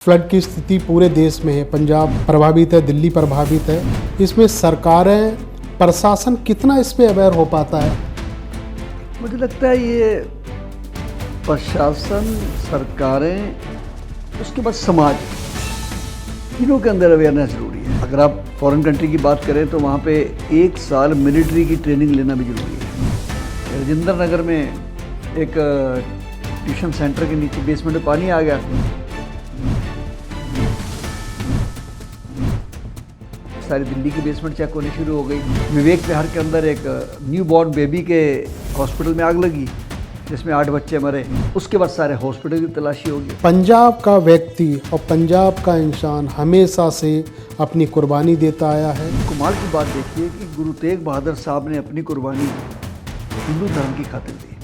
Flood की स्थिति पूरे देश में है। पंजाब प्रभावित है, दिल्ली प्रभावित है। इसमें सरकारें, प्रशासन कितना इस पे अवेयर हो पाता है? मुझे लगता है ये प्रशासन, सरकारें, उसके बाद समाज, तीनों के अंदर अवेयरनेस जरूरी है। अगर आप फॉरेन कंट्री की बात करें तो वहाँ पे 1 साल मिलिट्री की ट्रेनिंग लेना भी जरूरी है। राजेंद्र नगर में एक ट्यूशन सेंटर के नीचे बेसमेंट में पानी आ गया, सारी दिल्ली की बेसमेंट चेक होनी शुरू हो गई। विवेक विहार के अंदर एक न्यू बॉर्न बेबी के हॉस्पिटल में आग लगी जिसमें 8 बच्चे मरे। उसके बाद सारे हॉस्पिटल की तलाशी होगी। पंजाब का व्यक्ति और पंजाब का इंसान हमेशा से अपनी कुर्बानी देता आया है। कमाल की बात देखिए कि गुरु तेग बहादुर साहब ने अपनी कुर्बानी हिंदू धर्म की खातिर दी,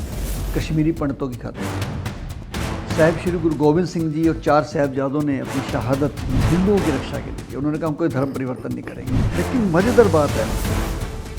कश्मीरी पंडितों की खातिर। साहिब श्री गुरु गोविंद सिंह जी और 4 साहिबजादों ने अपनी शहादत हिंदुओं की रक्षा के लिए दी। उन्होंने कहा हम कोई धर्म परिवर्तन नहीं करेंगे। लेकिन मजेदार बात है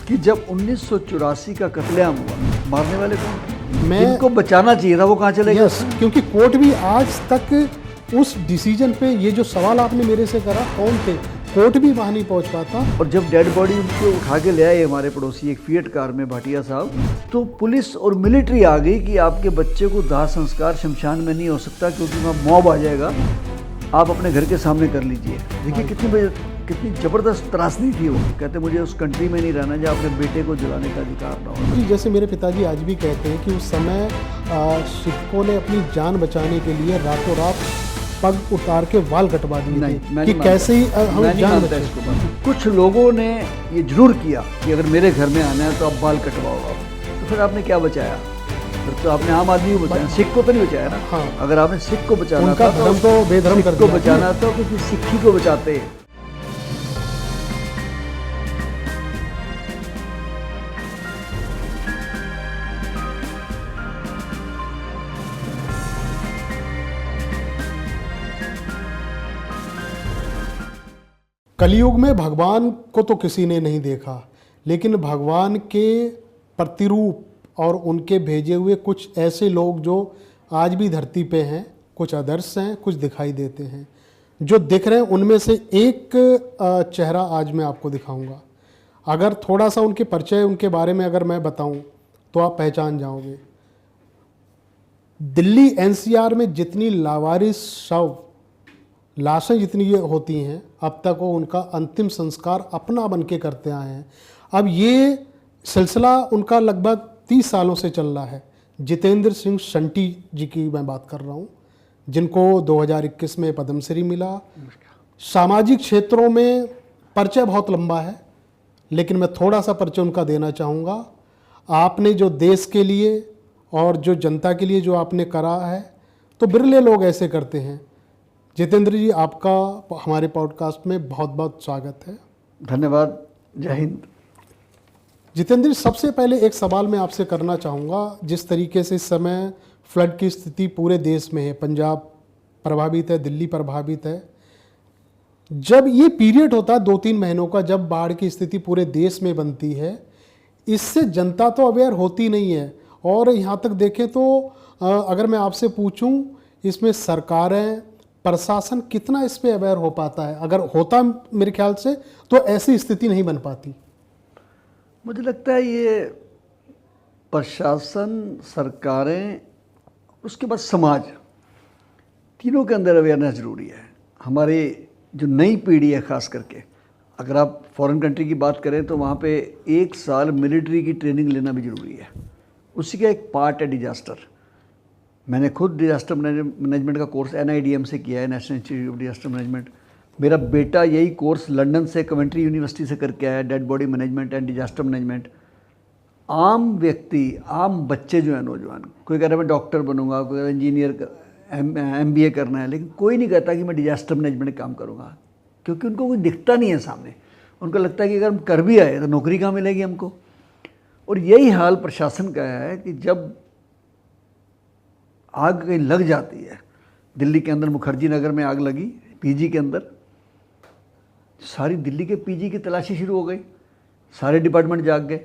कि जब 1984 का कत्लेआम हुआ, मारने वाले कौन? जिनको बचाना चाहिए था वो कहाँ चले गए? क्योंकि कोर्ट भी आज तक उस डिसीजन पे, ये जो सवाल आपने मेरे से करा, कौन थे, कोर्ट भी वहाँ नहीं पहुँच पाता। और जब डेड बॉडी उनको उठा के ले आए हमारे पड़ोसी एक फिएट कार में, भाटिया साहब, तो पुलिस और मिलिट्री आ गई कि आपके बच्चे को दाह संस्कार शमशान में नहीं हो सकता क्योंकि वहाँ मॉब आ जाएगा, आप अपने घर के सामने कर लीजिए। देखिए कितनी ज़बरदस्त त्रासदी थी वो। कहते मुझे उस कंट्री में नहीं रहना जहाँ अपने बेटे को जलाने का अधिकार ना हो। जी, जैसे मेरे पिताजी आज भी कहते हैं कि उस समय सिखों ने अपनी जान बचाने के लिए रातों रात पग उतार के बाल कटवा दिए थे कि कैसे ही हम जान बचाएं। इसको कुछ लोगों ने ये जरूर किया कि अगर मेरे घर में आना है तो आप बाल कटवाओ। तो फिर आपने क्या बचाया? फिर तो आपने आम आदमी को बचाया, सिख को तो नहीं बचाया ना। हाँ। अगर आपने सिख को बचाना था तो बेधर्म कर को बचाना तो किसी सिक्खी को बचाते। कलयुग में भगवान को तो किसी ने नहीं देखा, लेकिन भगवान के प्रतिरूप और उनके भेजे हुए कुछ ऐसे लोग जो आज भी धरती पे हैं, कुछ आदर्श हैं, कुछ दिखाई देते हैं। जो दिख रहे हैं उनमें से एक चेहरा आज मैं आपको दिखाऊंगा। अगर थोड़ा सा उनके परिचय, उनके बारे में अगर मैं बताऊं तो आप पहचान जाओगे। दिल्ली एनसीआर में जितनी लावारिस शव, लाशें जितनी ये होती हैं, अब तक वो उनका अंतिम संस्कार अपना बन के करते आए हैं। अब ये सिलसिला उनका लगभग 30 सालों से चल रहा है। जितेंद्र सिंह शंटी जी की मैं बात कर रहा हूँ, जिनको 2021 में पद्मश्री मिला। सामाजिक क्षेत्रों में परिचय बहुत लंबा है, लेकिन मैं थोड़ा सा परिचय उनका देना चाहूँगा। आपने जो देश के लिए और जो जनता के लिए जो आपने करा है, तो बिरले लोग ऐसे करते हैं। जितेंद्र जी, आपका हमारे पॉडकास्ट में बहुत बहुत स्वागत है। धन्यवाद। जय हिंद। जितेंद्र जी, सबसे पहले एक सवाल मैं आपसे करना चाहूँगा। जिस तरीके से इस समय फ्लड की स्थिति पूरे देश में है, पंजाब प्रभावित है, दिल्ली प्रभावित है, जब ये पीरियड होता है 2-3 महीनों का, जब बाढ़ की स्थिति पूरे देश में बनती है, इससे जनता तो अवेयर होती नहीं है। और यहाँ तक देखें तो अगर मैं आपसे पूछूं, इसमें सरकारें, प्रशासन कितना इस पे अवेयर हो पाता है? अगर होता मेरे ख्याल से तो ऐसी स्थिति नहीं बन पाती। मुझे लगता है ये प्रशासन, सरकारें, उसके बाद समाज, तीनों के अंदर अवेयरनेस ज़रूरी है। हमारी जो नई पीढ़ी है ख़ास करके, अगर आप फॉरेन कंट्री की बात करें तो वहाँ पे 1 साल मिलिट्री की ट्रेनिंग लेना भी ज़रूरी है। उसी का एक पार्ट है डिजास्टर। मैंने खुद डिजास्टर मैनेजमेंट का कोर्स NIDM से किया है, national institute of disaster management. मेरा बेटा यही कोर्स लंदन से, कवेंट्री यूनिवर्सिटी से करके आया, dead body management and disaster management. आम व्यक्ति, आम बच्चे जो हैं, नौजवान, कोई कह रहा है मैं डॉक्टर बनूंगा, कोई कह रहा है इंजीनियर, MBA करना है, लेकिन कोई नहीं कहता कि मैं डिजास्टर मैनेजमेंट काम करूँगा, क्योंकि उनको कोई दिखता नहीं है सामने। उनको लगता है कि अगर हम कर भी आए तो नौकरी कहाँ मिलेगी हमको। और यही हाल प्रशासन का है कि जब आग कहीं लग जाती है, दिल्ली के अंदर मुखर्जी नगर में आग लगी, PG के अंदर, सारी दिल्ली के PG की तलाशी शुरू हो गई, सारे डिपार्टमेंट जाग गए।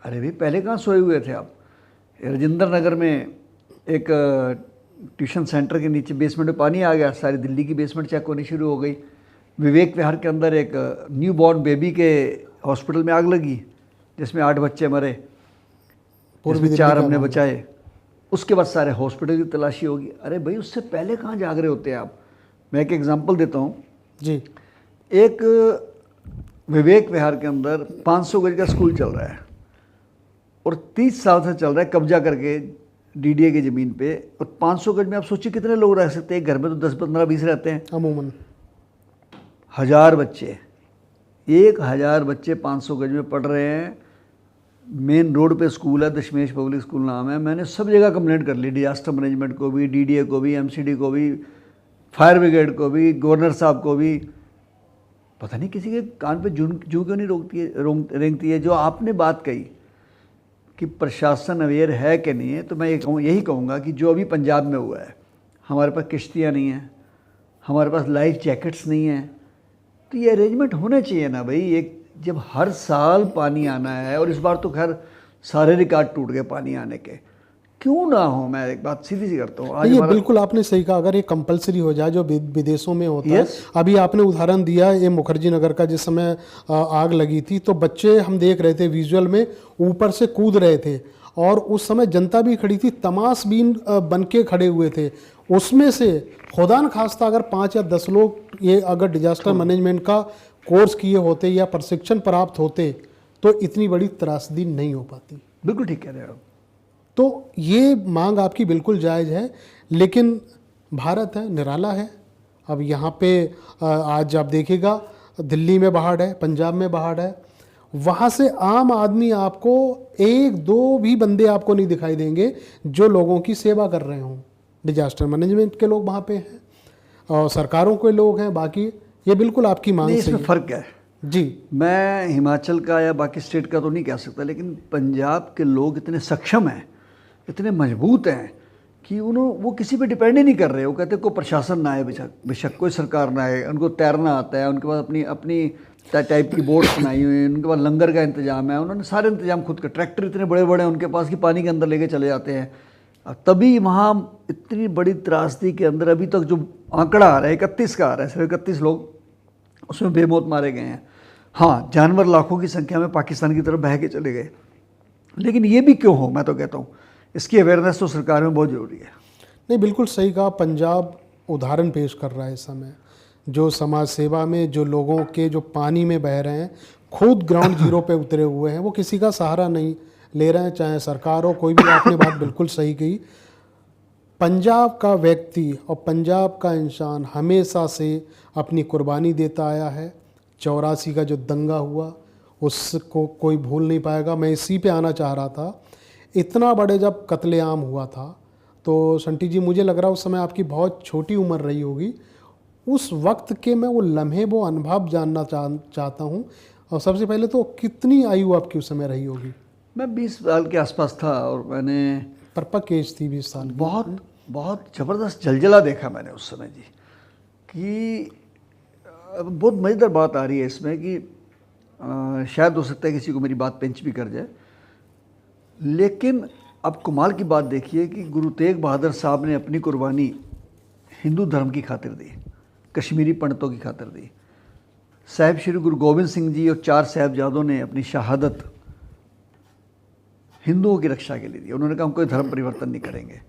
अरे भाई, पहले कहाँ सोए हुए थे आप? राजेंद्र नगर में एक ट्यूशन सेंटर के नीचे बेसमेंट में पानी आ गया, सारी दिल्ली की बेसमेंट चेक होनी शुरू हो गई। विवेक विहार के अंदर एक न्यू बॉर्न बेबी के हॉस्पिटल में आग लगी जिसमें 8 बच्चे मरे, जिसमें 4 हमने बचाए। उसके बाद सारे हॉस्पिटल की तलाशी होगी। अरे भाई उससे पहले कहाँ जाग रहे होते हैं आप। मैं एक एग्जांपल देता हूँ जी। एक विवेक विहार के अंदर 500 गज का स्कूल चल रहा है और 30 साल से चल रहा है कब्जा करके डीडीए की ज़मीन पे। और 500 गज में आप सोचिए कितने लोग रह सकते हैं। घर में तो 10, 15, 20 रहते हैं अमूमन। 1000 बच्चे, 1000 बच्चे 500 गज में पढ़ रहे हैं। मेन रोड पे स्कूल है, दशमेश पब्लिक स्कूल नाम है। मैंने सब जगह कंप्लेंट कर ली, डिजास्टर मैनेजमेंट को भी, डीडीए को भी, एमसीडी को भी, फायर ब्रिगेड को भी, गवर्नर साहब को भी। पता नहीं किसी के कान पे जू क्यों नहीं रेंगती है। जो आपने बात कही कि प्रशासन अवेयर है कि नहीं है, तो मैं यही कहूँगा कि जो अभी पंजाब में हुआ है, हमारे पास किश्तियाँ नहीं हैं, हमारे पास लाइफ जैकेट्स नहीं हैं, तो ये अरेंजमेंट होने चाहिए ना भाई। एक जब हर साल पानी आना है, और इस बार तो खैर सारे रिकॉर्ड टूट गए पानी आने के, क्यों ना हो। मैं एक बात सीधी सी करता हूँ। ये बिल्कुल आपने सही कहा, अगर ये कंपलसरी हो जाए जो विदेशों में होता है। अभी आपने उदाहरण दिया ये मुखर्जी नगर का, जिस समय आग लगी थी तो बच्चे हम देख रहे थे विजुअल में ऊपर से कूद रहे थे, और उस समय जनता भी खड़ी थी, तमाशबीन बन के खड़े हुए थे। उसमें से खुदा न खास्ता अगर 5 या 10 लोग ये अगर डिजास्टर मैनेजमेंट का कोर्स किए होते या प्रशिक्षण प्राप्त होते तो इतनी बड़ी त्रासदी नहीं हो पाती। बिल्कुल ठीक कह रहे हो। तो ये मांग आपकी बिल्कुल जायज़ है, लेकिन भारत है, निराला है। अब यहाँ पे आज आप देखिएगा दिल्ली में बाढ़ है, पंजाब में बाढ़ है, वहाँ से आम आदमी आपको 1-2 भी बंदे आपको नहीं दिखाई देंगे जो लोगों की सेवा कर रहे हों। डिजास्टर मैनेजमेंट के लोग वहाँ पे हैं और सरकारों के लोग हैं, बाकी ये बिल्कुल आपकी मांग से इसमें फ़र्क है जी। मैं हिमाचल का या बाकी स्टेट का तो नहीं कह सकता, लेकिन पंजाब के लोग इतने सक्षम हैं, इतने मजबूत हैं कि वो किसी पे डिपेंड ही नहीं कर रहे। वो कहते हैं कोई प्रशासन ना आए, बेशक कोई सरकार ना आए, उनको तैरना आता है, उनके पास अपनी टाइप की बोट बनाई हुई है, उनके पास लंगर का इंतजाम है, उन्होंने सारे इंतजाम खुद कर, ट्रैक्टर इतने बड़े बड़े हैं उनके पास कि पानी के अंदर लेके चले जाते हैं। तभी वहाँ इतनी बड़ी त्रासदी के अंदर अभी तक जो आंकड़ा आ रहा है 31 का आ रहा है, सिर्फ 31 लोग उसमें बेमौत मारे गए हैं। हाँ, जानवर लाखों की संख्या में पाकिस्तान की तरफ बह के चले गए, लेकिन ये भी क्यों हो, मैं तो कहता हूँ इसकी अवेयरनेस तो सरकार में बहुत ज़रूरी है। नहीं, बिल्कुल सही कहा। पंजाब उदाहरण पेश कर रहा है इस समय, जो समाज सेवा में जो लोगों के जो पानी में बह रहे हैं, खुद ग्राउंड जीरो पे उतरे हुए हैं, वो किसी का सहारा नहीं ले रहे हैं, चाहे सरकार हो कोई भी। आपने बात बिल्कुल सही कही। पंजाब का व्यक्ति और पंजाब का इंसान हमेशा से अपनी कुर्बानी देता आया है। 84 का जो दंगा हुआ उसको कोई भूल नहीं पाएगा। मैं इसी पे आना चाह रहा था। इतना बड़े जब कत्लेआम हुआ था तो शंटी जी, मुझे लग रहा है उस समय आपकी बहुत छोटी उम्र रही होगी। उस वक्त के मैं वो लम्हे, वो अनुभव जानना चाहता हूँ। और सबसे पहले तो कितनी आयु आपकी उस समय रही होगी? मैं 20 साल के आसपास था और मैंने परिपक्व एज थी 20 साल। बहुत ज़बरदस्त जलजला देखा मैंने उस समय जी। कि बहुत मज़ेदार बात आ रही है इसमें कि शायद हो सकता है किसी को मेरी बात पिंच भी कर जाए, लेकिन अब कमाल की बात देखिए कि गुरु तेग बहादुर साहब ने अपनी कुर्बानी हिंदू धर्म की खातिर दी, कश्मीरी पंडितों की खातिर दी। साहिब श्री गुरु गोविंद सिंह जी और 4 साहिबजादों ने अपनी शहादत हिंदुओं की रक्षा के लिए दी। उन्होंने कहा हम कोई धर्म परिवर्तन नहीं करेंगे।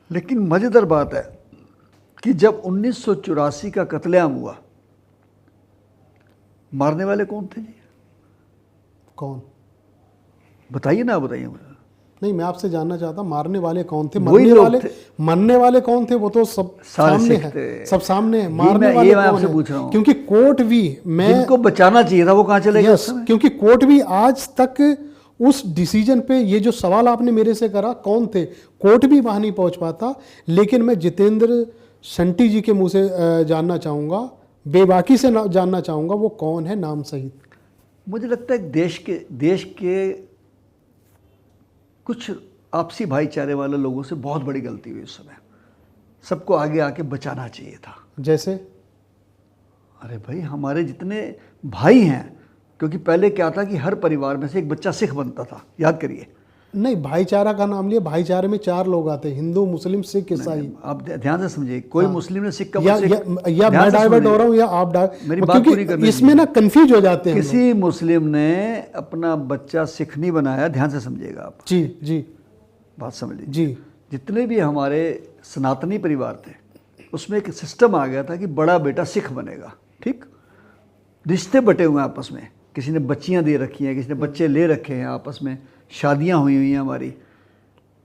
लेकिन मज़ेदार बात है कि जब 1984 का कत्लेआम हुआ, मारने वाले कौन थे जी? कौन? बताइए ना, बताइए मुझे। नहीं, मैं आपसे जानना चाहता, मारने वाले कौन थे? मरने वाले कौन थे? वो तो सब सामने है, सब सामने है। मारने वाले मैं आपसे पूछ रहा हूँ, क्योंकि कोर्ट भी जिनको बचाना चाहिए था वो कहाँ चले गए? क्योंकि कोर्ट भी आज तक उस डिसीजन पे, ये जो सवाल आपने मेरे से करा कौन थे, कोर्ट भी वहाँ नहीं पहुँच पाता। लेकिन मैं जितेंद्र शंटी जी के मुँह से जानना चाहूँगा, बेबाकी से जानना चाहूँगा, वो कौन है नाम सहित। मुझे लगता है देश के कुछ आपसी भाईचारे वाले लोगों से बहुत बड़ी गलती हुई उस समय। सबको आगे आके बचाना चाहिए था। जैसे? अरे भाई, हमारे जितने भाई हैं, क्योंकि पहले क्या था कि हर परिवार में से एक बच्चा सिख बनता था, याद करिए। नहीं, भाईचारा का नाम लिया, भाईचारे में 4 लोग आते हैं, हिंदू, मुस्लिम, सिख, ईसाई। आप ध्यान से समझिए, कोई मुस्लिम ने सिख का या मैं डाइवर्ट हो रहा हूँ या आप मेरी बात पूरी करने क्योंकि इसमें ना कंफ्यूज हो जाते हैं। किसी मुस्लिम ने अपना बच्चा सिख नहीं बनाया, ध्यान से समझिएगा आप। जी जी, बात समझ लीजिए। जी, जितने भी हमारे सनातनी परिवार थे उसमें एक सिस्टम आ गया था कि बड़ा बेटा सिख बनेगा, ठीक। रिश्ते बटे हुए हैं आपस में, किसी ने बच्चियां दे रखी हैं, किसी ने बच्चे ले रखे हैं, आपस में शादियां हुई हैं हमारी।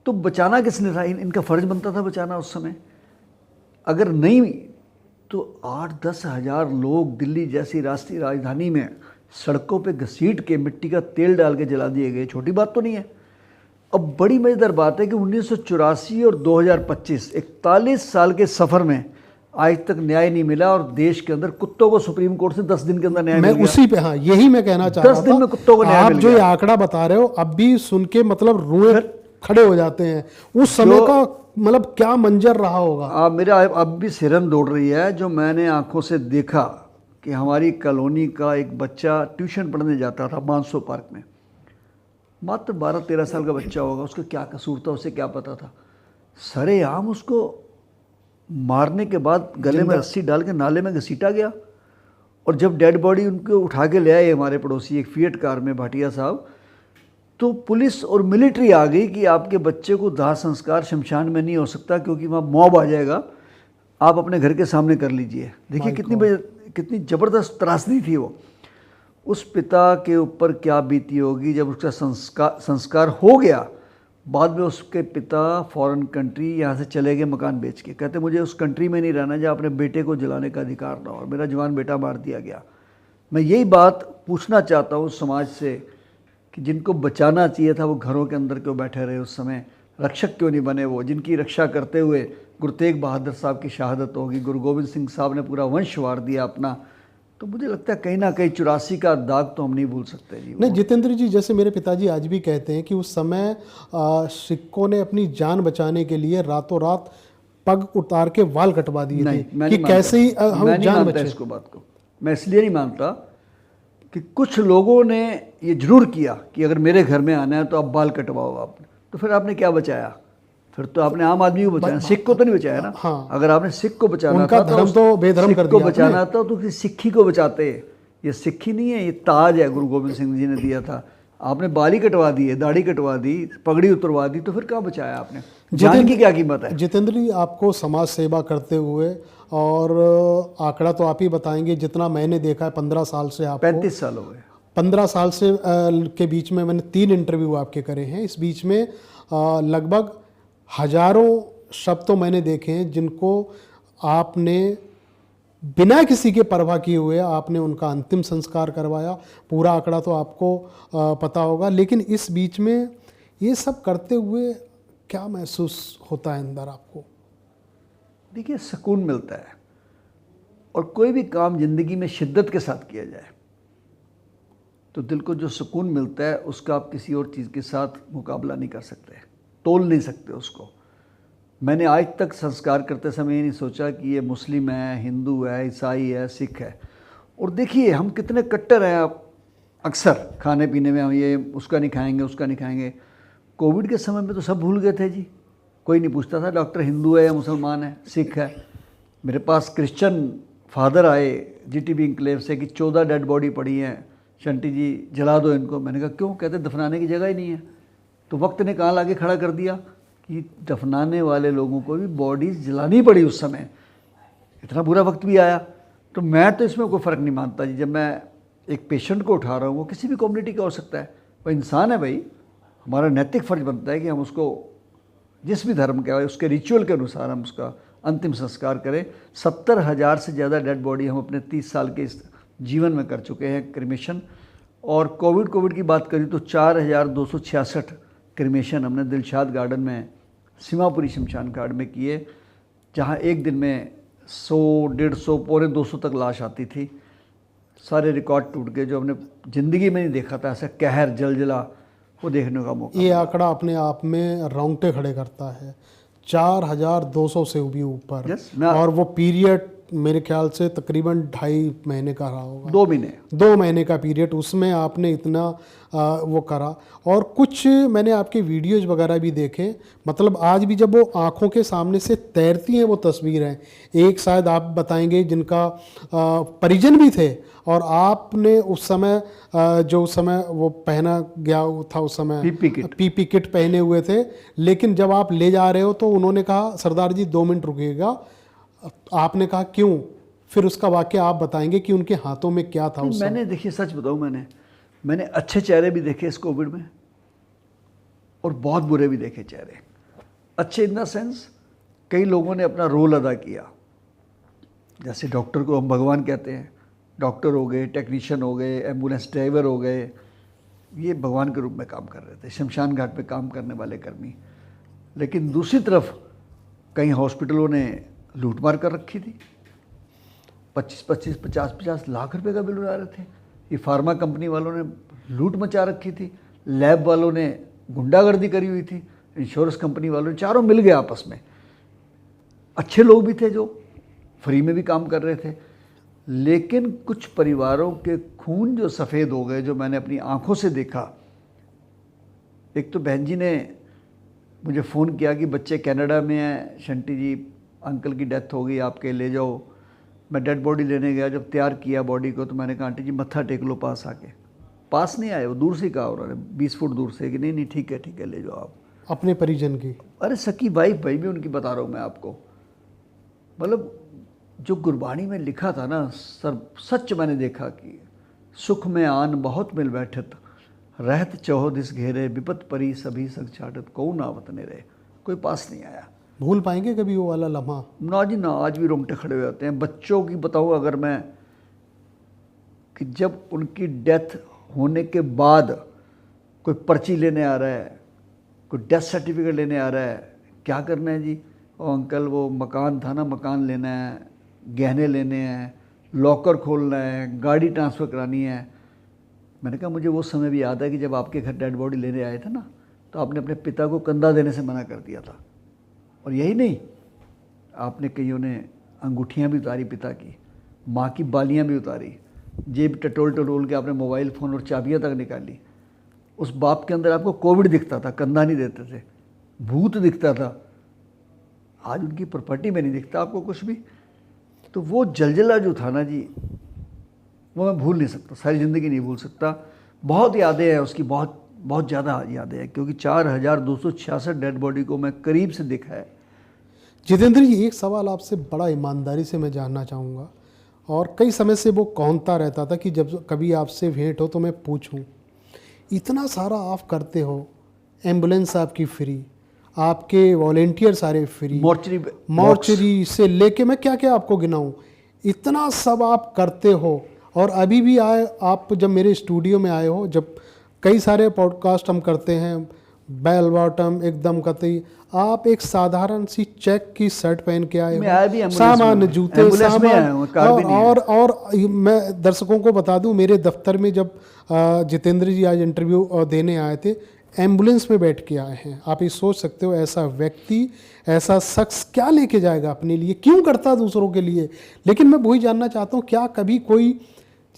तो बचाना किसने था? इनका फ़र्ज बनता था बचाना उस समय। अगर नहीं तो 8-10 हज़ार लोग दिल्ली जैसी राष्ट्रीय राजधानी में सड़कों पे घसीट के मिट्टी का तेल डाल के जला दिए गए। छोटी बात तो नहीं है। अब बड़ी मज़ेदार बात है कि 1984 और 2025 41 साल के सफ़र में आज तक न्याय नहीं मिला, और देश के अंदर कुत्तों को सुप्रीम कोर्ट से 10 दिन के अंदर न्याय मिल गया। मैं उसी पे, हाँ यही मैं कहना चाह रहा था, 10 दिन में कुत्तों को न्याय आप मिल जो ये गया। आंकड़ा बता रहे हो अब भी सुन के मतलब रुए खड़े हो जाते हैं। उस समय का मतलब क्या मंजर रहा होगा। आप मेरा अब भी सिरन दौड़ रही है जो मैंने आंखों से देखा कि हमारी कॉलोनी का एक बच्चा ट्यूशन पढ़ने जाता था मानसो पार्क में, मात्र 12-13 साल का बच्चा होगा, उसका क्या कसूर था, उसे क्या पता था। सरेआम उसको मारने के बाद गले में रस्सी डाल के नाले में घसीटा गया, और जब डेड बॉडी उनको उठा के ले आए हमारे पड़ोसी एक फिएट कार में, भाटिया साहब, तो पुलिस और मिलिट्री आ गई कि आपके बच्चे को दाह संस्कार शमशान में नहीं हो सकता क्योंकि वहाँ मॉब आ जाएगा, आप अपने घर के सामने कर लीजिए। देखिए कितनी ज़बरदस्त त्रासदी थी वो। उस पिता के ऊपर क्या बीती होगी जब उसका संस्कार हो गया। बाद में उसके पिता फॉरेन कंट्री यहाँ से चले गए मकान बेच के, कहते मुझे उस कंट्री में नहीं रहना जहाँ अपने बेटे को जलाने का अधिकार ना हो, और मेरा जवान बेटा मार दिया गया। मैं यही बात पूछना चाहता हूँ समाज से कि जिनको बचाना चाहिए था वो घरों के अंदर क्यों बैठे रहे, उस समय रक्षक क्यों नहीं बने वो, जिनकी रक्षा करते हुए गुरु तेग बहादुर साहब की शहादत होगी, गुरु गोविंद सिंह साहब ने पूरा वंश वार दिया अपना। तो मुझे लगता है कहीं ना कहीं 84 का दाग तो हम नहीं भूल सकते जी। नहीं जितेंद्र जी, जैसे मेरे पिताजी आज भी कहते हैं कि उस समय सिखों ने अपनी जान बचाने के लिए रातों रात पग उतार के वाल कटवा दिए थे कि कैसे ही हम जान बचे। इसको बात को मैं इसलिए नहीं मानता कि कुछ लोगों ने ये जरूर किया कि अगर मेरे घर में आना है तो आप बाल कटवाओ आपने, तो फिर आपने क्या बचाया? फिर तो आपने आम आदमी को बचाया, सिख को तो नहीं बचाया ना। हाँ। अगर आपने सिख को बचाना उनका था धर्म तो बेधर्म कर दिया, को बचाना था तो किसी सिक्खी को बचाते। ये सिक्खी नहीं है, ये ताज है गुरु गोविंद सिंह जी ने दिया था। आपने बाली कटवा दी है, दाढ़ी कटवा दी, पगड़ी उतरवा दी, तो फिर कहाँ बचाया आपने? जान की क्या कीमत है? जितेंद्र जी, आपको समाज सेवा करते हुए, और आंकड़ा तो आप ही बताएंगे, जितना मैंने देखा है 15 साल से, आपको 35 साल हो गए। 15 साल से के बीच में मैंने 3 इंटरव्यू आपके करे हैं। इस बीच में लगभग हजारों शब्द तो मैंने देखे हैं जिनको आपने बिना किसी के परवाह किए हुए आपने उनका अंतिम संस्कार करवाया। पूरा आंकड़ा तो आपको पता होगा, लेकिन इस बीच में ये सब करते हुए क्या महसूस होता है अंदर आपको? देखिए, सुकून मिलता है, और कोई भी काम जिंदगी में शिद्दत के साथ किया जाए तो दिल को जो सुकून मिलता है उसका आप किसी और चीज़ के साथ मुकाबला नहीं कर सकते, तोल नहीं सकते उसको। मैंने आज तक संस्कार करते समय ये नहीं सोचा कि ये मुस्लिम है, हिंदू है, ईसाई है, सिख है। और देखिए हम कितने कट्टर हैं। आप अक्सर खाने पीने में हम ये उसका नहीं खाएंगे, उसका नहीं खाएंगे। कोविड के समय में तो सब भूल गए थे जी, कोई नहीं पूछता था डॉक्टर हिंदू है या मुसलमान है, सिख है। मेरे पास क्रिश्चियन फादर आए जीटीबी इंक्लेव से कि 14 डेड बॉडी पड़ी हैं, शंटी जी जला दो इनको। मैंने कहा क्यों? कहते दफनाने की जगह ही नहीं है। तो वक्त ने कहाँ लाके खड़ा कर दिया कि दफनाने वाले लोगों को भी बॉडीज़ जलानी पड़ी उस समय। इतना बुरा वक्त भी आया। तो मैं तो इसमें कोई फ़र्क नहीं मानता जी। जब मैं एक पेशेंट को उठा रहा हूँ, वो किसी भी कम्युनिटी का हो सकता है, वो इंसान है भाई, हमारा नैतिक फ़र्ज बनता है कि हम उसको जिस भी धर्म का है उसके रिचुअल के अनुसार हम उसका अंतिम संस्कार करें। 70,000 से ज़्यादा डेड बॉडी हम अपने 30 साल के इस जीवन में कर चुके हैं क्रिमेशन। और कोविड की बात करें तो 4,266 क्रिमेशन हमने दिलशाद गार्डन में, सीमापुरी शमशान घाट में किए, जहाँ एक दिन में 100, 150, पौने 200 तक लाश आती थी। सारे रिकॉर्ड टूट गए जो हमने ज़िंदगी में नहीं देखा था, ऐसा कहर जलजला वो देखने का मौका। ये आंकड़ा अपने आप में रोंगटे खड़े करता है। 4,200 से भी ऊपर। Yes, और वो पीरियड मेरे ख्याल से तकरीबन 2.5 महीने का रहा होगा, 2 महीने। 2 महीने का पीरियड, उसमें आपने इतना वो करा। और कुछ मैंने आपके वीडियोज वगैरह भी देखे, मतलब आज भी जब वो आंखों के सामने से तैरती हैं वो तस्वीर हैं। एक शायद आप बताएंगे जिनका परिजन भी थे, और आपने उस समय जो उस समय वो पहना गया था, उस समय पीपी किट पहने हुए थे, लेकिन जब आप ले जा रहे हो तो उन्होंने कहा सरदार जी 2 मिनट रुकिएगा। आपने कहा क्यों? फिर उसका वाक्य आप बताएंगे कि उनके हाथों में क्या था उस समय। मैंने देखिए, सच बताऊं, मैंने अच्छे चेहरे भी देखे इस कोविड में, और बहुत बुरे भी देखे चेहरे। अच्छे इन द सेंस, कई लोगों ने अपना रोल अदा किया। जैसे डॉक्टर को हम भगवान कहते हैं, डॉक्टर हो गए, टेक्नीशियन हो गए, एम्बुलेंस ड्राइवर हो गए, ये भगवान के रूप में काम कर रहे थे, शमशान घाट पे काम करने वाले कर्मी। लेकिन दूसरी तरफ कई हॉस्पिटलों ने लूटमार कर रखी थी, 25-25, 50-50 लाख रुपए का बिल उड़ा रहे थे। ये फार्मा कंपनी वालों ने लूट मचा रखी थी, लैब वालों ने गुंडागर्दी करी हुई थी, इंश्योरेंस कंपनी वालों ने, चारों मिल गए आपस में। अच्छे लोग भी थे जो फ्री में भी काम कर रहे थे, लेकिन कुछ परिवारों के खून जो सफ़ेद हो गए, जो मैंने अपनी आंखों से देखा। एक तो बहन जी ने मुझे फ़ोन किया कि बच्चे कनाडा में हैं, शंटी जी अंकल की डेथ हो गई, आपके ले जाओ। मैं डेड बॉडी लेने गया, जब तैयार किया बॉडी को तो मैंने कहा आंटी जी मत्था टेक लो पास आके। पास नहीं आए, वो दूर से कहा उन्होंने, 20 फुट दूर से, कि नहीं नहीं ठीक है ले जाओ आप। अपने परिजन की, अरे सकी वाइफ भाई भी उनकी बता रहा हूँ मैं आपको। मतलब जो गुरबाणी में लिखा था ना सर, सच मैंने देखा कि सुख में आन बहुत मिल बैठत, रहत चहो दिस घेरे, विपत परी सभी सग छाटत, कौ नावत ने रहे। कोई पास नहीं आया। भूल पाएंगे कभी वो वाला लम्हा? ना जी ना, आज भी रोंगटे खड़े हो जाते हैं। बच्चों की बताऊँ अगर मैं, कि जब उनकी डेथ होने के बाद कोई पर्ची लेने आ रहा है, कोई डेथ सर्टिफिकेट लेने आ रहा है, क्या करना है जी? ओ अंकल वो मकान था ना, मकान लेना है, गहने लेने हैं, लॉकर खोलना है, गाड़ी ट्रांसफ़र करानी है। मैंने कहा मुझे वो समय भी याद है कि जब आपके घर डेड बॉडी लेने आए थे ना, तो आपने अपने पिता को कंधा देने से मना कर दिया था। और यही नहीं, आपने कईयों ने अंगूठियाँ भी उतारी पिता की, माँ की बालियाँ भी उतारी, जेब टटोल के आपने मोबाइल फ़ोन और चाबियाँ तक निकाली। उस बाप के अंदर आपको कोविड दिखता था, कंधा नहीं देते थे, भूत दिखता था। आज उनकी प्रॉपर्टी में नहीं दिखता आपको कुछ भी। तो वो जलजला जो था ना जी, वो मैं भूल नहीं सकता, सारी ज़िंदगी नहीं भूल सकता। बहुत यादें हैं उसकी, बहुत बहुत ज़्यादा यादें हैं, क्योंकि 4266 डेड बॉडी को मैं करीब से देखा है। जितेंद्र जी, एक सवाल आपसे बड़ा ईमानदारी से मैं जानना चाहूँगा, और कई समय से वो कौनता रहता था कि जब कभी आपसे भेंट हो तो मैं पूछूं। इतना सारा आप करते हो, एम्बुलेंस आपकी फ्री, आपके वॉलेंटियर सारे फ्री, मॉर्चरी से लेके मैं क्या क्या आपको गिनाऊं, इतना सब आप करते हो। और अभी भी आए आप, जब मेरे स्टूडियो में आए हो, जब कई सारे पॉडकास्ट हम करते हैं, बेल बॉटम एकदम कतई, आप एक साधारण सी चेक की शर्ट पहन के आए हो, सामान्य जूते, और मैं दर्शकों को बता दूं, मेरे दफ्तर में जब जितेंद्र जी आज इंटरव्यू देने आए थे, एम्बुलेंस में बैठ के आए हैं। आप ये सोच सकते हो ऐसा व्यक्ति, ऐसा शख्स क्या लेके जाएगा अपने लिए, क्यों करता दूसरों के लिए। लेकिन मैं वही जानना चाहता हूँ, क्या कभी कोई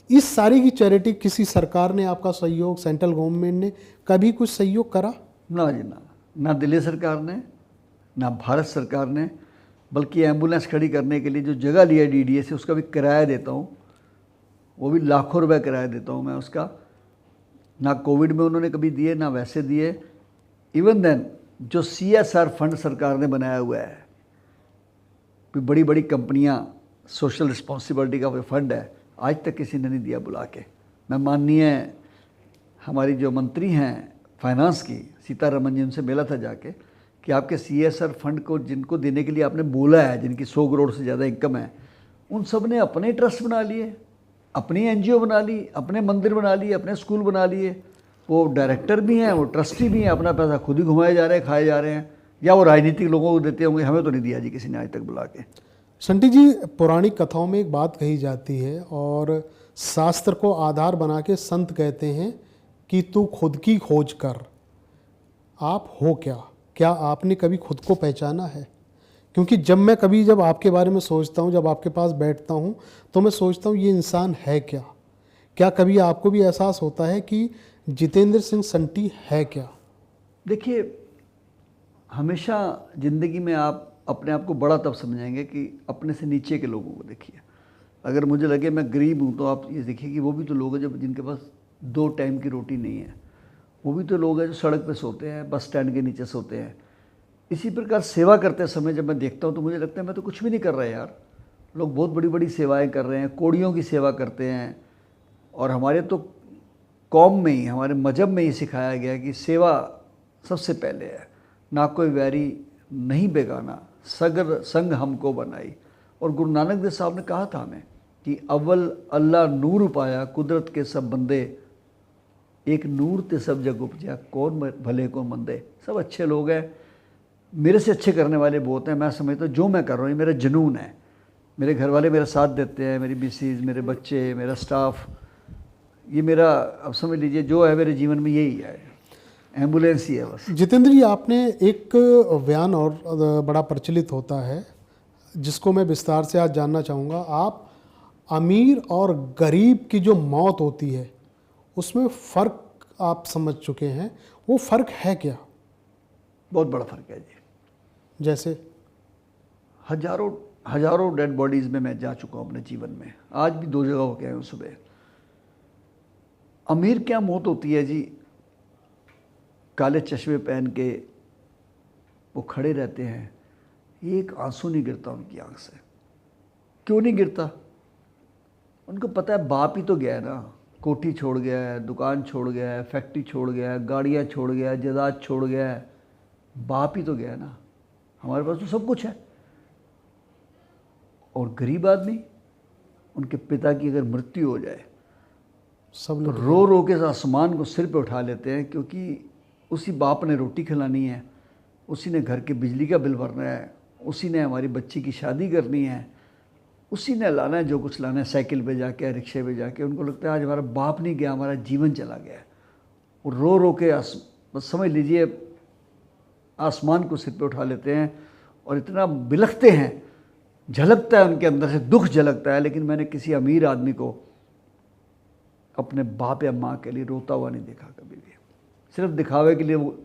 इस सारी की चैरिटी, किसी सरकार ने आपका सहयोग, सेंट्रल गवर्नमेंट ने कभी कुछ सहयोग करा? ना जी ना दिल्ली सरकार ने, ना भारत सरकार ने, बल्कि एम्बुलेंस खड़ी करने के लिए जो जगह लिया डीडीए से, उसका भी किराया देता हूँ, वो भी लाखों रुपए किराया देता हूँ मैं उसका। ना कोविड में उन्होंने कभी दिए, ना वैसे दिए। इवन देन जो CSR फंड सरकार ने बनाया हुआ है, कोई बड़ी बड़ी कंपनियां, सोशल रिस्पॉन्सिबिलिटी का कोई फंड है, आज तक किसी ने नहीं दिया बुला के। मैं माननीय हमारी जो मंत्री हैं फाइनेंस की, सीतारमन जी, उनसे मिला था जाके कि आपके CSR फंड को जिनको देने के लिए आपने बोला है, जिनकी 100 करोड़ से ज़्यादा इनकम है, उन सब ने अपने ट्रस्ट बना लिए, अपनी NGO बना ली, अपने मंदिर बना लिए, अपने स्कूल बना लिए। वो डायरेक्टर भी हैं, वो ट्रस्टी भी हैं, अपना पैसा खुद ही घुमाए जा रहे हैं, खाए जा रहे हैं, या वो राजनीतिक लोगों को देते होंगे। हमें तो नहीं दिया जी किसी ने आज तक बुला के। शंटी जी, पौराणिक कथाओं में एक बात कही जाती है, और शास्त्र को आधार बना के संत कहते हैं कि तू खुद की खोज कर। आप हो क्या? क्या आपने कभी खुद को पहचाना है? क्योंकि जब आपके बारे में सोचता हूँ, जब आपके पास बैठता हूँ, तो मैं सोचता हूँ ये इंसान है क्या। क्या कभी आपको भी एहसास होता है कि जितेंद्र सिंह संटी है क्या? देखिए, हमेशा ज़िंदगी में आप अपने आप को बड़ा तब समझेंगे कि अपने से नीचे के लोगों को देखिए। अगर मुझे लगे मैं गरीब हूँ तो आप ये देखिए कि वो भी तो लोग हैं जब जिनके पास 2 टाइम की रोटी नहीं है। वो भी तो लोग हैं जो सड़क पे सोते हैं, बस स्टैंड के नीचे सोते हैं। इसी प्रकार सेवा करते समय जब मैं देखता हूँ तो मुझे लगता है मैं तो कुछ भी नहीं कर रहा यार। लोग बहुत बड़ी बड़ी सेवाएं कर रहे हैं, कोड़ियों की सेवा करते हैं। और हमारे तो कौम में ही, हमारे मजहब में ही सिखाया गया है कि सेवा सबसे पहले है। ना कोई वैरी नहीं बेगाना, सगर संग हमको बनाई। और गुरु नानक देव साहब ने कहा था हमें कि अव्वल अल्लाह नूर पाया, कुदरत के सब बंदे, एक नूर ते सब जग उपजा, कौन भले कौन मंदे। सब अच्छे लोग हैं, मेरे से अच्छे करने वाले बहुत हैं। मैं समझता हूँ जो मैं कर रहा हूँ ये मेरा जुनून है। मेरे घर वाले मेरा साथ देते हैं, मेरी मिसेज, मेरे बच्चे, मेरा स्टाफ, ये मेरा, अब समझ लीजिए जो है मेरे जीवन में यही है, एम्बुलेंस ही है बस। जितेंद्र जी, आपने एक बयान और बड़ा प्रचलित होता है जिसको मैं विस्तार से आज जानना चाहूँगा। आप अमीर और गरीब की जो मौत होती है उसमें फ़र्क आप समझ चुके हैं, वो फ़र्क है क्या? बहुत बड़ा फ़र्क है जी। जैसे हजारों डेड बॉडीज़ में मैं जा चुका हूँ अपने जीवन में। आज भी 2 जगह होके आया हूँ सुबह। अमीर क्या मौत होती है जी, काले चश्मे पहन के वो खड़े रहते हैं, एक आंसू नहीं गिरता उनकी आंख से। क्यों नहीं गिरता? उनको पता है बाप ही तो गया है ना। कोठी छोड़ गया है, दुकान छोड़ गया है, फैक्ट्री छोड़ गया है, गाड़ियाँ छोड़ गया है, जायदाद छोड़ गया है, बाप ही तो गया है ना। हमारे पास तो सब कुछ है। और गरीब आदमी, उनके पिता की अगर मृत्यु हो जाए सब तो लोग रो रो के आसमान को सिर पे उठा लेते हैं, क्योंकि उसी बाप ने रोटी खिलानी है, उसी ने घर के बिजली का बिल भरना है, उसी ने हमारी बच्ची की शादी करनी है, उसी ने लाना है जो कुछ लाना है, साइकिल पे जाके, रिक्शे पे जाके। उनको लगता है आज हमारा बाप नहीं गया, हमारा जीवन चला गया है। और रो रो के बस समझ लीजिए आसमान को सिर पे उठा लेते हैं और इतना बिलखते हैं, झलकता है उनके अंदर से, दुख झलकता है। लेकिन मैंने किसी अमीर आदमी को अपने बाप या माँ के लिए रोता हुआ नहीं देखा कभी भी। सिर्फ दिखावे के लिए वो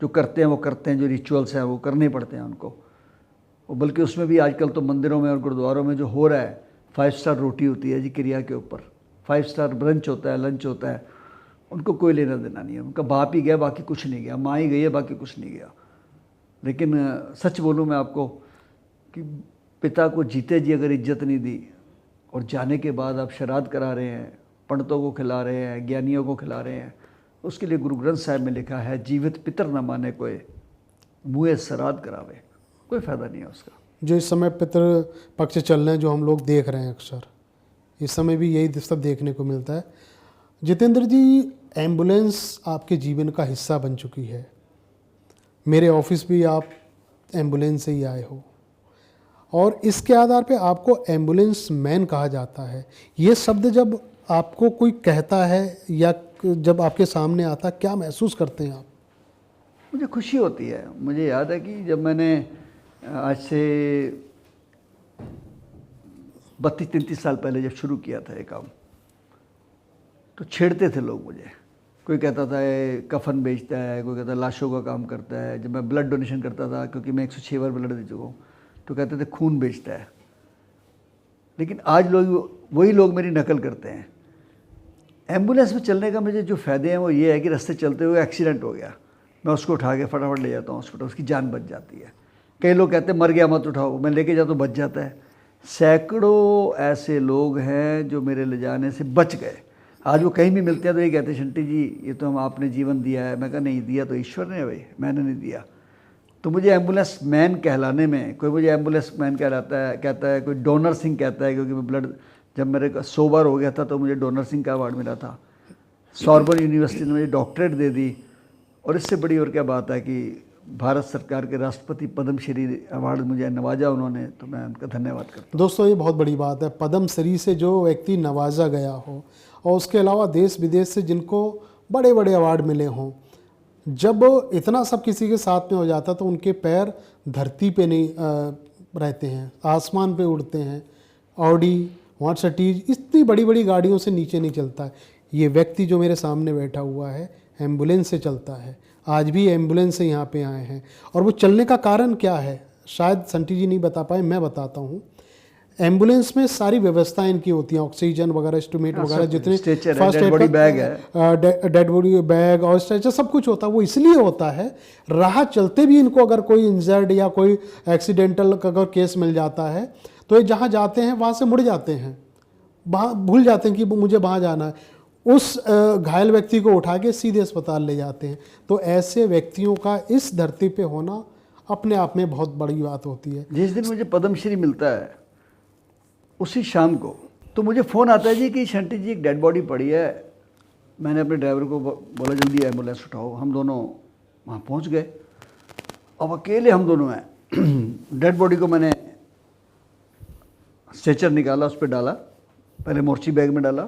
जो करते हैं वो करते हैं, जो रिचुअल्स हैं वो करने पड़ते हैं उनको। और बल्कि उसमें भी आजकल तो मंदिरों में और गुरुद्वारों में जो हो रहा है, 5 स्टार रोटी होती है जी क्रिया के ऊपर, 5 स्टार ब्रंच होता है, लंच होता है। उनको कोई लेना देना नहीं है, उनका बाप ही गया बाकी कुछ नहीं गया, माँ ही गई है बाकी कुछ नहीं गया। लेकिन सच बोलूँ मैं आपको कि पिता को जीते जी अगर इज्जत नहीं दी और जाने के बाद आप श्राद्ध करा रहे हैं, पंडितों को खिला रहे हैं, ज्ञानियों को खिला रहे हैं, उसके लिए गुरु ग्रंथ साहिब में लिखा है, जीवित पितर न माने कोई, मुँहे श्राद्ध करावे। कोई फ़ायदा नहीं है उसका। जो इस समय पितृ पक्ष चल रहे हैं, जो हम लोग देख रहे हैं अक्सर, इस समय भी यही सब देखने को मिलता है। जितेंद्र जी, एम्बुलेंस आपके जीवन का हिस्सा बन चुकी है। मेरे ऑफिस भी आप एम्बुलेंस से ही आए हो और इसके आधार पे आपको एम्बुलेंस मैन कहा जाता है। ये शब्द जब आपको कोई कहता है या जब आपके सामने आता, क्या महसूस करते हैं आप? मुझे खुशी होती है। मुझे याद है कि जब मैंने आज से 32-33 साल पहले जब शुरू किया था ये काम, तो छेड़ते थे लोग मुझे। कोई कहता था ये कफन बेचता है, कोई कहता लाशों का काम करता है। जब मैं ब्लड डोनेशन करता था, क्योंकि मैं 106 बार ब्लड दे चुका हूँ, तो कहते थे खून बेचता है। लेकिन आज वही लोग मेरी नकल करते हैं। एम्बुलेंस में चलने का मुझे जो फ़ायदे हैं वो ये है कि रास्ते चलते हुए एक्सीडेंट हो गया, मैं उसको उठा के फटाफट ले जाता हूँ हॉस्पिटल, उसकी जान बच जाती है। कई लोग कहते हैं मर गया मत उठाओ, मैं लेके जाता हूँ बच जाता है। सैकड़ों ऐसे लोग हैं जो मेरे ले जाने से बच गए। आज वो कहीं भी मिलते हैं तो ये कहते हैं शंटी जी ये तो हम आपने जीवन दिया है। मैं कहा नहीं, दिया तो ईश्वर ने है भाई, मैंने नहीं दिया। तो मुझे एम्बुलेंस मैन कहलाने में, कोई मुझे एम्बुलेंस मैन कहता है, कोई डोनर सिंह कहता है, क्योंकि मैं ब्लड जब मेरे 100 बार हो गया था तो मुझे डोनर सिंह का अवार्ड मिला था। सॉर्बन यूनिवर्सिटी ने मुझे डॉक्टरेट दे दी। और इससे बड़ी और क्या बात है कि भारत सरकार के राष्ट्रपति पद्मश्री अवार्ड मुझे नवाजा उन्होंने, तो मैं उनका धन्यवाद करता हूँ। दोस्तों, ये बहुत बड़ी बात है, पद्मश्री से जो व्यक्ति नवाजा गया हो और उसके अलावा देश विदेश से जिनको बड़े बड़े अवार्ड मिले हों, जब इतना सब किसी के साथ में हो जाता तो उनके पैर धरती पे नहीं रहते हैं, आसमान पे उड़ते हैं, ऑडी मर्सिडीज इतनी बड़ी बड़ी गाड़ियों से नीचे नहीं चलता है। ये व्यक्ति जो मेरे सामने बैठा हुआ है एम्बुलेंस से चलता है, आज भी एम्बुलेंस से यहाँ पे आए हैं। और वो चलने का कारण क्या है शायद संटी जी नहीं बता पाए, मैं बताता हूँ। एम्बुलेंस में सारी व्यवस्थाएं इनकी होती हैं, ऑक्सीजन वगैरह, एस्टिमेट वगैरह, जितने फर्स्ट एड बॉडी बैग है, डेड बॉडी बैग और स्ट्रेचर सब कुछ होता है। वो इसलिए होता है राह चलते भी इनको अगर कोई इंजर्ड या कोई एक्सीडेंटल अगर केस मिल जाता है तो ये जहाँ जाते हैं वहाँ से मुड़ जाते हैं, वहाँ भूल जाते हैं कि मुझे वहाँ जाना है, उस घायल व्यक्ति को उठा के सीधे अस्पताल ले जाते हैं। तो ऐसे व्यक्तियों का इस धरती पे होना अपने आप में बहुत बड़ी बात होती है। जिस दिन मुझे पद्मश्री मिलता है उसी शाम को तो मुझे फ़ोन आता है जी कि शंटी जी एक डेड बॉडी पड़ी है। मैंने अपने ड्राइवर को बोला जल्दी एम्बुलेंस उठाओ, हम दोनों वहाँ पहुँच गए। अब अकेले हम दोनों हैं। डेड बॉडी को मैंने स्ट्रेचर निकाला, उस पर डाला, पहले मोर्ची बैग में डाला,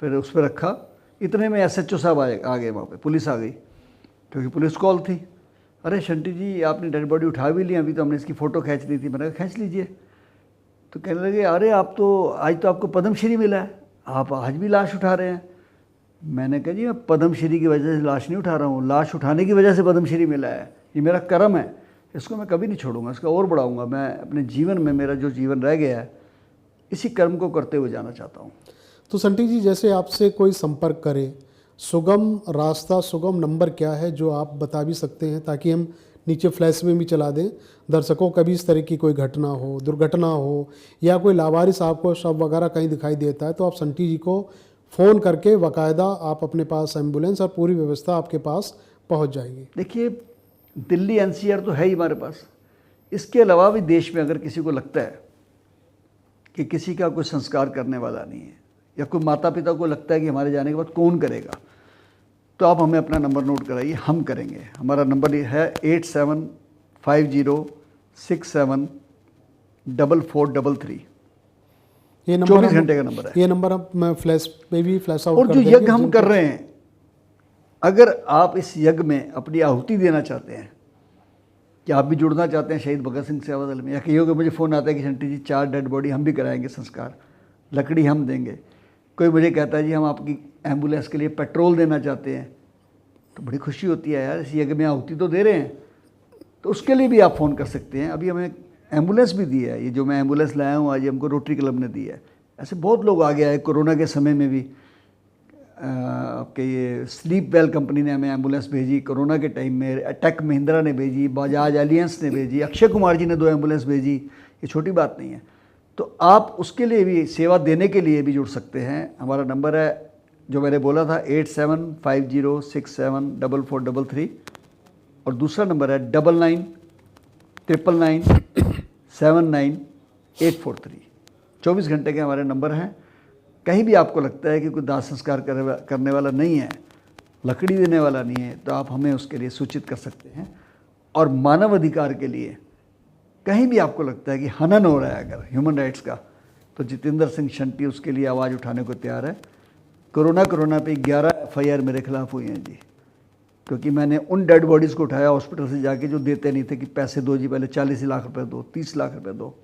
फिर उस पर रखा। इतने में SHO साहब आ गए, वहाँ पे पुलिस आ गई क्योंकि पुलिस कॉल थी। अरे शंटी जी आपने डेड बॉडी उठा भी ली, अभी तो हमने इसकी फ़ोटो खींच ली थी। मैंने कहा खींच लीजिए। तो कहने लगे अरे आप तो आज तो आपको पद्मश्री मिला है, आप आज भी लाश उठा रहे हैं। मैंने कहा जी मैं पद्मश्री की वजह से लाश नहीं उठा रहा हूँ, लाश उठाने की वजह से पद्मश्री मिला है। ये मेरा कर्म है, इसको मैं कभी नहीं छोड़ूंगा, इसका और बढ़ाऊंगा। मैं अपने जीवन में, मेरा जो जीवन रह गया है, इसी कर्म को करते हुए जाना चाहता हूँ। तो संटी जी जैसे आपसे कोई संपर्क करे, सुगम रास्ता, सुगम नंबर क्या है जो आप बता भी सकते हैं ताकि हम नीचे फ्लैश में भी चला दें दर्शकों, कभी इस तरह की कोई घटना हो, दुर्घटना हो या कोई लावारिस आपको शव वगैरह कहीं दिखाई देता है तो आप संटी जी को फ़ोन करके बाकायदा आप अपने पास एम्बुलेंस और पूरी व्यवस्था आपके पास पहुंच जाएगी। देखिए दिल्ली NCR तो है ही हमारे पास, इसके अलावा भी देश में अगर किसी को लगता है कि किसी का कोई संस्कार करने वाला नहीं है या कोई माता पिता को लगता है कि हमारे जाने के बाद कौन करेगा, तो आप हमें अपना नंबर नोट कराइए, हम करेंगे। हमारा नंबर ये है 8750674433। ये नंबर 24 घंटे का नंबर है। ये नंबर अब मैं फ्लैश पे भी फ्लैश आउट और कर जो देंगे। यज्ञ हम कर रहे हैं, अगर आप इस यज्ञ में अपनी आहुति देना चाहते हैं कि आप भी जुड़ना चाहते हैं शहीद भगत सिंह सेवा दल में, या कहीं होगा मुझे फ़ोन आता है कि शंटी जी 4 डेड बॉडी हम भी कराएंगे संस्कार, लकड़ी हम देंगे। कोई मुझे कहता है जी हम आपकी एम्बुलेंस के लिए पेट्रोल देना चाहते हैं, तो बड़ी खुशी होती है यार, इस यज्ञ में आहुति तो दे रहे हैं, तो उसके लिए भी आप फ़ोन कर सकते हैं। अभी हमें एम्बुलेंस भी दी है, ये जो मैं एम्बुलेंस लाया हूँ आज हमको रोटरी क्लब ने दी है। ऐसे बहुत लोग आ गया है। कोरोना के समय में भी आपके ये स्लीप वेल कंपनी ने हमें एम्बुलेंस भेजी, कोरोना के टाइम में टेक महिंद्रा ने भेजी, बजाज एलियंस ने भेजी, अक्षय कुमार जी ने 2 एम्बुलेंस भेजी। ये छोटी बात नहीं है। तो आप उसके लिए भी, सेवा देने के लिए भी जुड़ सकते हैं। हमारा नंबर है जो मैंने बोला था 8750674433 और दूसरा नंबर है 9999979843। 24 घंटे के हमारे नंबर हैं। कहीं भी आपको लगता है कि कोई दाह संस्कार करने वाला नहीं है, लकड़ी देने वाला नहीं है, तो आप हमें उसके लिए सूचित कर सकते हैं। और मानव अधिकार के लिए कहीं भी आपको लगता है कि हनन हो रहा है अगर ह्यूमन राइट्स का, तो जितेंद्र सिंह शंटी उसके लिए आवाज़ उठाने को तैयार है। कोरोना पे 11 FIR मेरे खिलाफ हुई हैं जी, क्योंकि मैंने उन डेड बॉडीज़ को उठाया हॉस्पिटल से जाके जो देते नहीं थे कि पैसे दो जी, पहले 40 लाख रुपए दो, 30 लाख रुपए दो,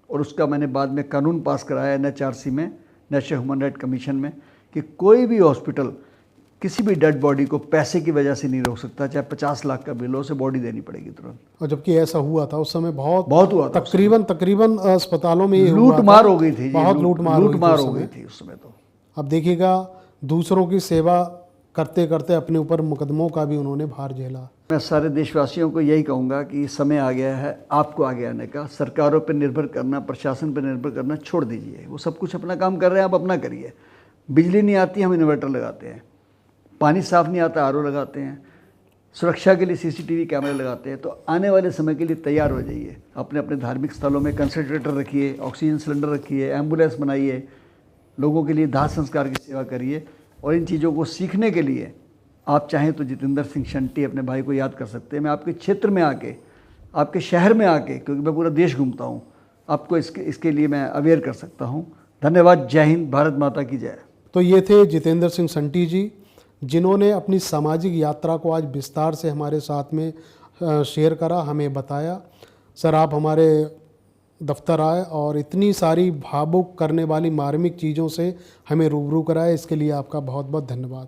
और उसका मैंने बाद में कानून पास कराया NHRC में, नेशनल ह्यूमन राइट कमीशन में, कि कोई भी हॉस्पिटल किसी भी डेड बॉडी को पैसे की वजह से नहीं रोक सकता, चाहे 50 लाख का बिल हो, उसे बॉडी देनी पड़ेगी तुरंत। और जबकि ऐसा हुआ था उस समय, बहुत हुआ था। तकरीबन अस्पतालों में लूट मार हो गई थी, बहुत लूट मार हो गई थी उस समय। तो अब देखिएगा दूसरों की सेवा करते करते अपने ऊपर मुकदमों का भी उन्होंने भार झेला। मैं सारे देशवासियों को यही कहूँगा कि समय आ गया है आपको आगे आने का। सरकारों पर निर्भर करना, प्रशासन पर निर्भर करना छोड़ दीजिए। वो सब कुछ अपना काम कर रहे हैं, आप अपना करिए। बिजली नहीं आती, हम इन्वर्टर लगाते हैं। पानी साफ़ नहीं आता, RO लगाते हैं। सुरक्षा के लिए CCTV कैमरे लगाते हैं। तो आने वाले समय के लिए तैयार हो जाइए। अपने अपने धार्मिक स्थलों में कंसंट्रेटर रखिए, ऑक्सीजन सिलेंडर रखिए, एम्बुलेंस बनाइए, लोगों के लिए दाह संस्कार की सेवा करिए। और इन चीज़ों को सीखने के लिए आप चाहें तो जितेंद्र सिंह शंटी अपने भाई को याद कर सकते हैं। मैं आपके क्षेत्र में आके, आपके शहर में आके, क्योंकि मैं पूरा देश घूमता हूँ, आपको इसके लिए मैं अवेयर कर सकता हूँ। धन्यवाद। जय हिंद, भारत माता की जय। तो ये थे जितेंद्र सिंह शंटी जी, जिन्होंने अपनी सामाजिक यात्रा को आज विस्तार से हमारे साथ में शेयर करा, हमें बताया। सर, आप हमारे दफ्तर आए और इतनी सारी भावुक करने वाली मार्मिक चीज़ों से हमें रूबरू कराए, इसके लिए आपका बहुत बहुत धन्यवाद।